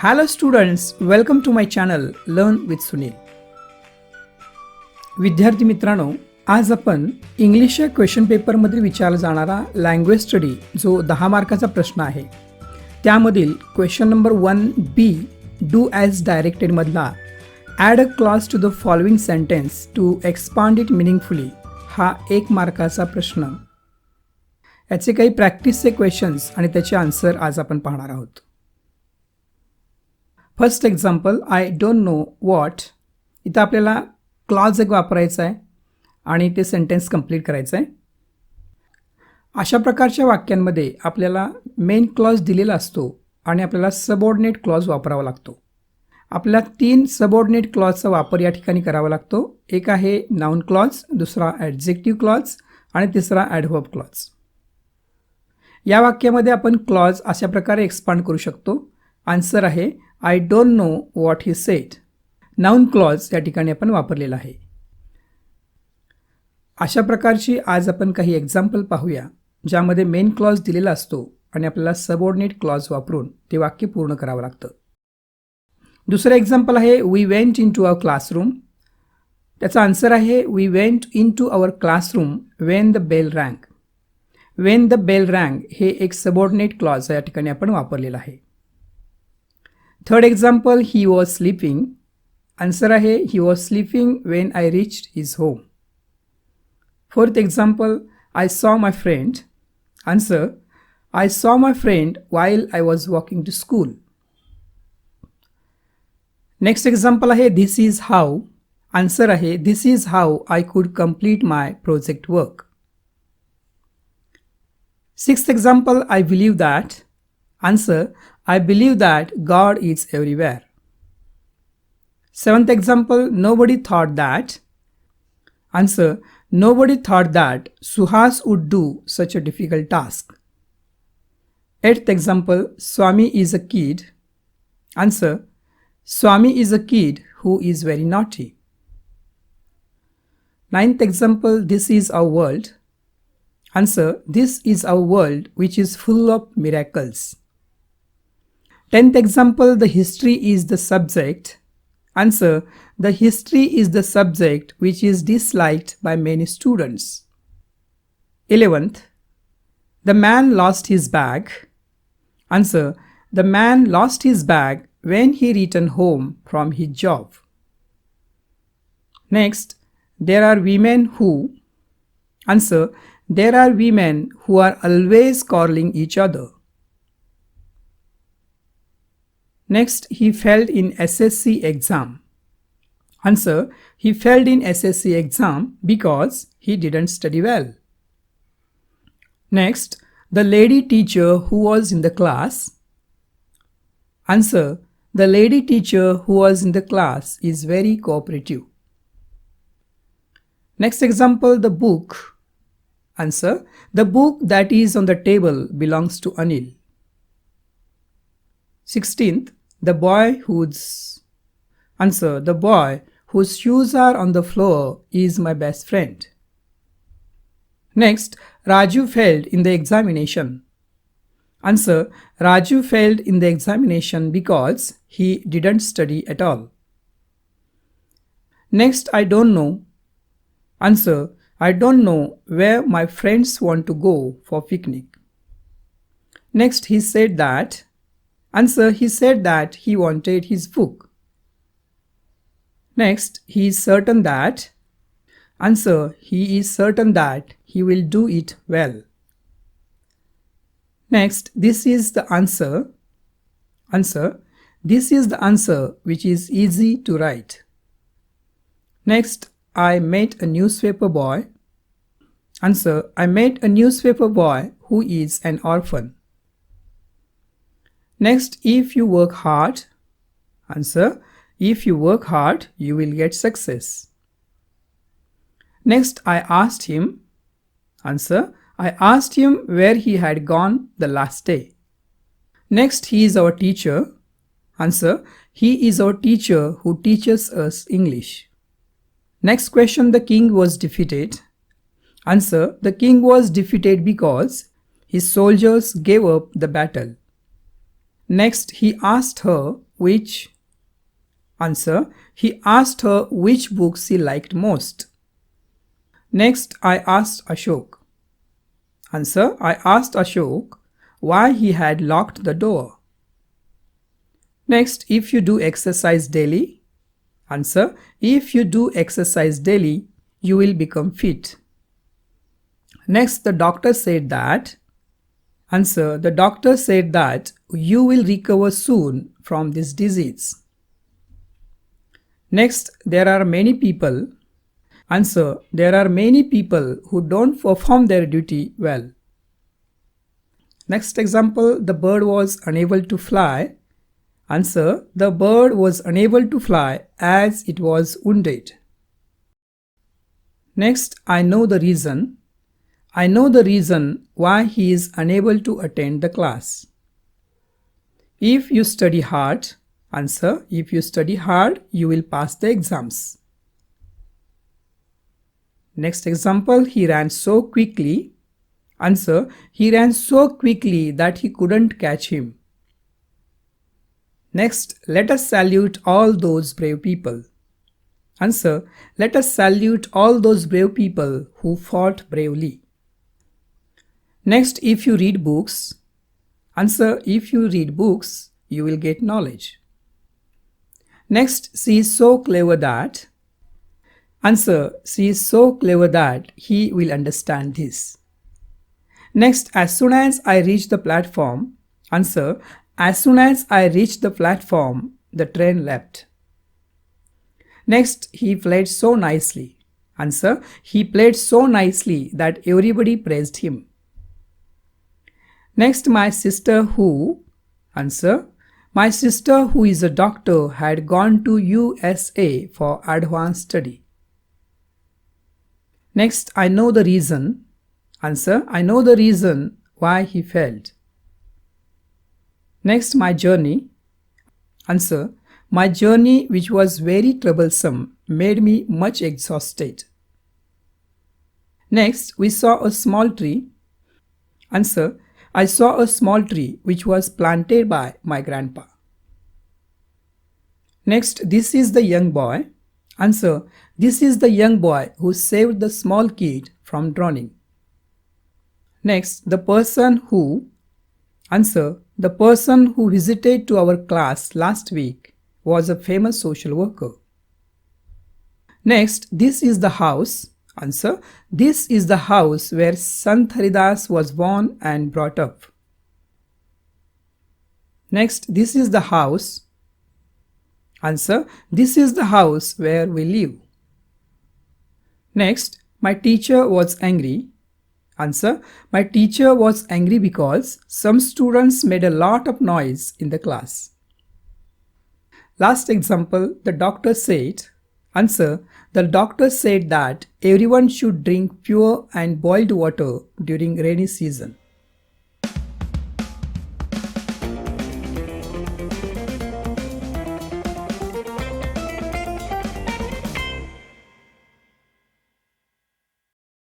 Hello students, welcome to my channel Learn with Sunil. विद्यार्थी मित्रांनो, आज आपण इंग्लिश या क्वेश्चन पेपरमध्ये विचारला जाणारा लँग्वेज स्टडी जो 10 मार्काचा प्रश्न आहे त्यामधील question number 1B do as directed मधला add a clause to the following sentence to expand it meaningfully हा 1 मार्काचा प्रश्न. याचे काही प्रॅक्टिसचे क्वेश्चन्स आणि त्याचे आन्सर आज आपण पाहणार आहोत. First example, I don't know what. इथं आपल्याला क्लॉज एक वापरायचा आहे आणि ते सेंटेन्स कंप्लीट करायचं आहे. अशा प्रकारच्या वाक्यांमध्ये आपल्याला मेन क्लॉज दिलेला असतो आणि आपल्याला सबऑर्डिनेट क्लॉज वापरावा लागतो. आपल्याला 3 सबऑर्डिनेट क्लॉजचा वापर या ठिकाणी करावा लागतो. एक आहे नाउन क्लॉज, दुसरा ॲडजेक्टिव्ह क्लॉज आणि तिसरा ॲडव्हर्ब क्लॉज. या वाक्यामध्ये आपण क्लॉज अशा प्रकारे एक्सपांड करू शकतो. आन्सर आहे I don't know what he said. Noun clause या ठिकाणी आपण वापरलेला आहे. अशा प्रकारची आज आपण काही एक्झाम्पल पाहूया ज्यामध्ये मेन क्लॉज दिलेला असतो आणि आपल्याला सबऑर्डिनेट क्लॉज वापरून ते वाक्य पूर्ण करावं लागतं. दुसरं एक्झाम्पल आहे we went in to our classroom. त्याचा आन्सर आहे we went in to our classroom when the bell rang. When the bell rang हे एक सबऑर्डिनेट क्लॉज या ठिकाणी आपण वापरलेला आहे. Third example, he was sleeping. Answer आहे he was sleeping when I reached his home. Fourth example, I saw my friend. Answer, I saw my friend while I was walking to school. Next example आहे this is how. Answer आहे this is how I could complete my project work. Sixth example, I believe that. Answer, I believe that God is everywhere. Seventh example, nobody thought that. Answer, nobody thought that Suhas would do such a difficult task. Eighth example, Swami is a kid. Answer, Swami is a kid who is very naughty. Ninth example, this is our world. Answer, this is our world which is full of miracles. 10th example, the history is the subject. Answer, the history is the subject which is disliked by many students. 11th, the man lost his bag. Answer, the man lost his bag when he returned home from his job. Next, there are women who. Answer, there are women who are always calling each other. Next, he failed in SSC exam. Answer, he failed in SSC exam because he didn't study well. Next, the lady teacher who was in the class. Answer, the lady teacher who was in the class is very cooperative. Next example, the book. Answer, the book that is on the table belongs to Anil. 16th, the boy whose. Answer, the boy whose shoes are on the floor is my best friend. Next, Raju failed in the examination. Answer, Raju failed in the examination because he didn't study at all. Next, I don't know. Answer, I don't know where my friends want to go for picnic. Next, he said that. Answer, he said that he wanted his book. Next, he is certain that. Answer, he is certain that he will do it well. Next, this is the answer. Answer, this is the answer which is easy to write. Next, I met a newspaper boy. Answer, I met a newspaper boy who is an orphan. Next, if you work hard. Answer, if you work hard, you will get success. Next, I asked him. Answer, I asked him where he had gone the last day. Next, he is our teacher. Answer, he is our teacher who teaches us English. Next question, the king was defeated. Answer, the king was defeated because his soldiers gave up the battle. Next, he asked her which Answer. He asked her which book she liked most. Next, I asked Ashok. Answer. I asked Ashok why he had locked the door. Next, if you do exercise daily. Answer. If you do exercise daily, you will become fit. Next, the doctor said that. Answer. The doctor said that you will recover soon from this disease. Next, there are many people. Answer. There are many people who don't perform their duty well. Next example, the bird was unable to fly. Answer. The bird was unable to fly as it was wounded. Next, I know the reason. I know the reason why he is unable to attend the class. If you study hard. Answer. If you study hard, you will pass the exams. Next example, he ran so quickly. Answer. He ran so quickly that he couldn't catch him. Next, let us salute all those brave people. Answer. Let us salute all those brave people who fought bravely. Next, if you read books. Answer. If you read books, you will get knowledge. Next, she is so clever that. Answer. She is so clever that he will understand this. Next, as soon as I reach the platform. Answer. As soon as I reached the platform, the train left. Next, he played so nicely. Answer. He played so nicely that everybody praised him. Next, my sister who. Answer. My sister who is a doctor had gone to USA for advanced study. Next, I know the reason. Answer. I know the reason why he failed. Next, my journey. Answer. My journey, which was very troublesome, made me much exhausted. Next, we saw a small tree. Answer. I saw a small tree which was planted by my grandpa. Next, this is the young boy. Answer. This is the young boy who saved the small kid from drowning. Next, the person who. Answer. The person who visited to our class last week was a famous social worker. Next, this is the house. Answer. This is the house where Sant Haridas was born and brought up. Next, this is the house. Answer. This is the house where we live. Next, my teacher was angry. Answer. My teacher was angry because some students made a lot of noise in the class. Last example, the doctor said. Answer. The doctor said that everyone should drink pure and boiled water during rainy season.